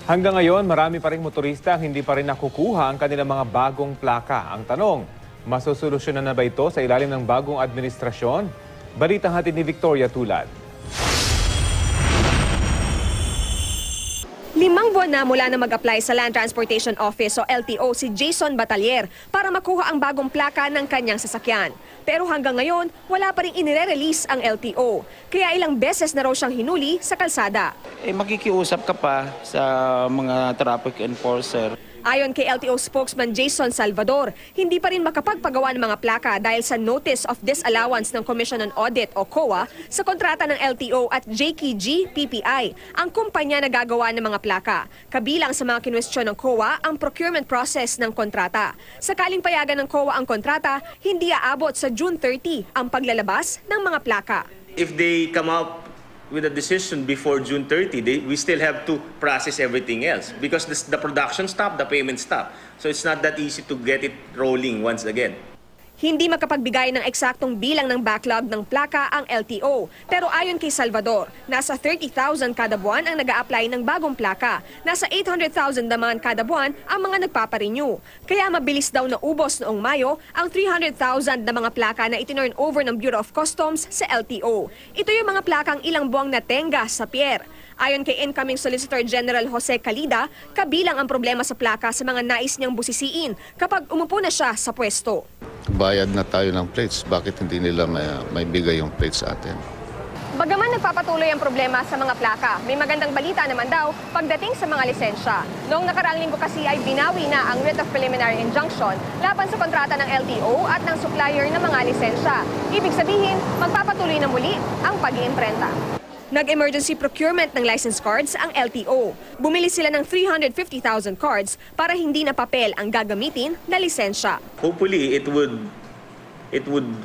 Hanggang ngayon, marami pa ring motorista ang hindi pa rin nakukuha ang kanilang mga bagong plaka. Ang tanong, masosolusyonan na ba ito sa ilalim ng bagong administrasyon? Balitang hatid ni Victoria Tulad. 5 buwan na mula na mag-apply sa Land Transportation Office o LTO si Jason Batalier para makuha ang bagong plaka ng kanyang sasakyan. Pero hanggang ngayon, wala pa rin inire-release ang LTO. Kaya ilang beses na raw siyang hinuli sa kalsada. Makikiusap ka pa sa mga traffic enforcer. Ayon kay LTO spokesman Jason Salvador, hindi pa rin makapagpagawa ng mga plaka dahil sa Notice of Disallowance ng Commission on Audit o COA sa kontrata ng LTO at JKG PPI, ang kumpanya na gagawa ng mga plaka. Kabilang sa mga kinwestiyon ng COA ang procurement process ng kontrata. Sakaling payagan ng COA ang kontrata, hindi aabot sa June 30 ang paglalabas ng mga plaka. If they come out with a decision before June 30, we still have to process everything else because the production stopped, the payment stopped. So it's not that easy to get it rolling once again. Hindi makapagbigay ng eksaktong bilang ng backlog ng plaka ang LTO. Pero ayon kay Salvador, nasa 30,000 kada buwan ang nag-a-apply ng bagong plaka. Nasa 800,000 naman kada buwan ang mga nagpaparenew. Kaya mabilis daw naubos noong Mayo ang 300,000 na mga plaka na itinurn over ng Bureau of Customs sa LTO. Ito yung mga plakang ilang buwang natenga sa pier. Ayon kay incoming Solicitor General Jose Calida, kabilang ang problema sa plaka sa mga nais niyang busisiin kapag umupo na siya sa pwesto. Bayad na tayo ng plates, bakit hindi nila may bigay yung plates sa atin? Bagaman nagpapatuloy ang problema sa mga plaka, may magandang balita naman daw pagdating sa mga lisensya. Noong nakaraang linggo kasi ay binawi na ang writ of preliminary injunction laban sa kontrata ng LTO at ng supplier ng mga lisensya. Ibig sabihin, magpapatuloy na muli ang pag-iimprenta. Nag-emergency procurement ng license cards ang LTO. Bumili sila ng 350,000 cards para hindi na papel ang gagamitin na lisensya. Hopefully, it would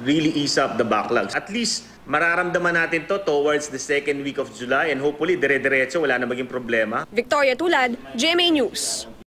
really ease up the backlogs. At least, mararamdaman natin to towards the second week of July and hopefully, dire-diretso, wala na maging problema. Victoria Tulad, GMA News.